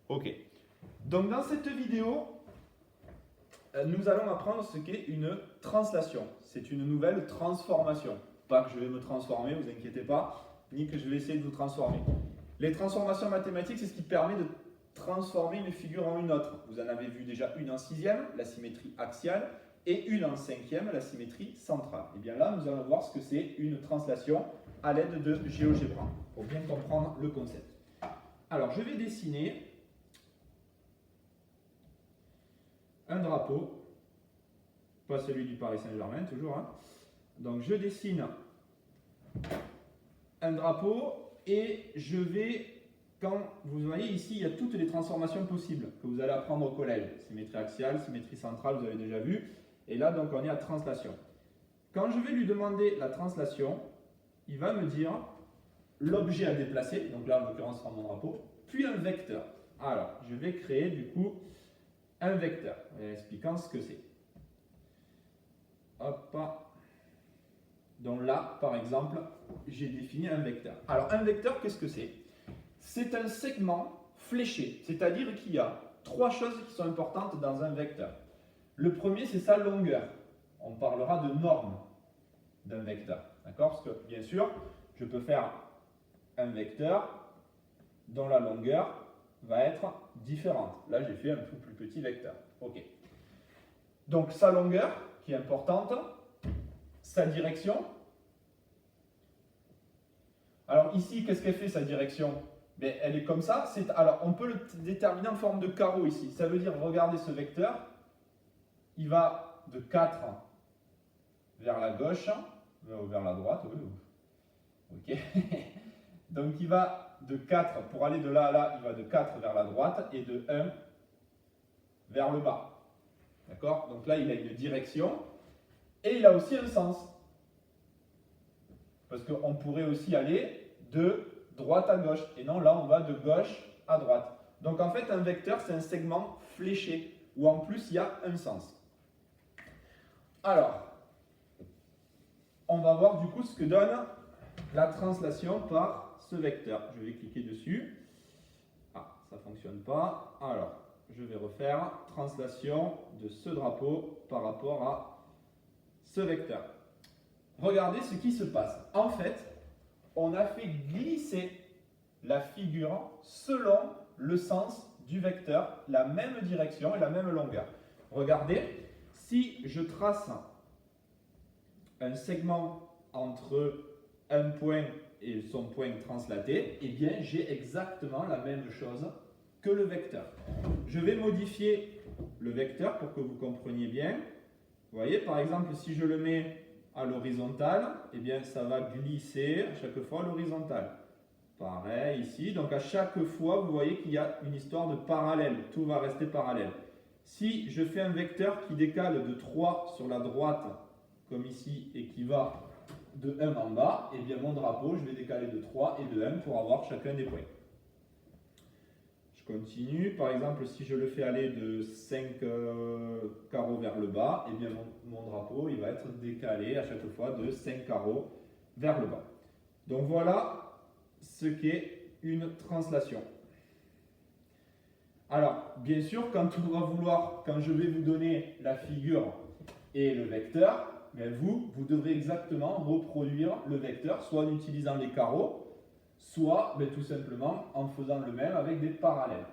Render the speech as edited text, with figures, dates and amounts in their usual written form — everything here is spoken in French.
Ok. Donc dans cette vidéo, nous allons apprendre ce qu'est une translation. C'est une nouvelle transformation. Pas que je vais me transformer, vous inquiétez pas, ni que je vais essayer de vous transformer. Les transformations mathématiques, c'est ce qui permet de transformer une figure en une autre. Vous en avez vu déjà une en sixième, la symétrie axiale, et une en cinquième, la symétrie centrale. Et bien là, nous allons voir ce que c'est une translation à l'aide de GeoGebra, pour bien comprendre le concept. Alors, je vais dessiner un drapeau, pas celui du Paris Saint-Germain, toujours. Donc, je dessine un drapeau et je vais, quand vous voyez ici, il y a toutes les transformations possibles que vous allez apprendre au collège. Symétrie axiale, symétrie centrale, vous avez déjà vu. Et là, donc, on est à translation. Quand je vais lui demander la translation, il va me dire l'objet à déplacer, donc là, en l'occurrence, sur mon drapeau, puis un vecteur. Alors, je vais créer, du coup, un vecteur, en expliquant ce que c'est. Hop. Donc là, par exemple, j'ai défini un vecteur. Alors, un vecteur, qu'est-ce que c'est? C'est un segment fléché, c'est-à-dire qu'il y a trois choses qui sont importantes dans un vecteur. Le premier, c'est sa longueur. On parlera de norme d'un vecteur, d'accord? Parce que, bien sûr, je peux faire un vecteur dont la longueur va être différente. Là, j'ai fait un peu plus petit vecteur. Ok. Donc, sa longueur, qui est importante, sa direction. Alors ici, qu'est-ce qu'elle fait, sa direction? Ben, elle est comme ça. Alors, on peut le déterminer en forme de carreau ici. Ça veut dire, regardez ce vecteur, il va de 4 vers la gauche, vers la droite, oui. Ok. Donc, il va de 4, pour aller de là à là, il va de 4 vers la droite et de 1 vers le bas. D'accord? Donc là, il a une direction et il a aussi un sens. Parce qu'on pourrait aussi aller de droite à gauche. Et non, là, on va de gauche à droite. Donc en fait, un vecteur, c'est un segment fléché où en plus, il y a un sens. Alors, on va voir du coup ce que donne la translation par ce vecteur. Je vais cliquer dessus. Ah, ça ne fonctionne pas. Alors, je vais refaire translation de ce drapeau par rapport à ce vecteur. Regardez ce qui se passe. En fait, on a fait glisser la figure selon le sens du vecteur, la même direction et la même longueur. Regardez, si je trace un segment entre un point et son point translaté, eh bien j'ai exactement la même chose que le vecteur. Je vais modifier le vecteur pour que vous compreniez bien. Vous voyez, par exemple, si je le mets à l'horizontale, eh bien ça va glisser à chaque fois à l'horizontale. Pareil ici, donc à chaque fois, vous voyez qu'il y a une histoire de parallèle, tout va rester parallèle. Si je fais un vecteur qui décale de 3 sur la droite, comme ici, et qui va de 1 en bas, eh bien mon drapeau, je vais décaler de 3 et de 1 pour avoir chacun des points. Je continue, par exemple, si je le fais aller de 5 carreaux vers le bas, eh bien mon drapeau, il va être décalé à chaque fois de 5 carreaux vers le bas. Donc voilà ce qu'est une translation. Alors, bien sûr, quand je vais vous donner la figure et le vecteur, mais vous devrez exactement reproduire le vecteur, soit en utilisant les carreaux, soit tout simplement en faisant le même avec des parallèles.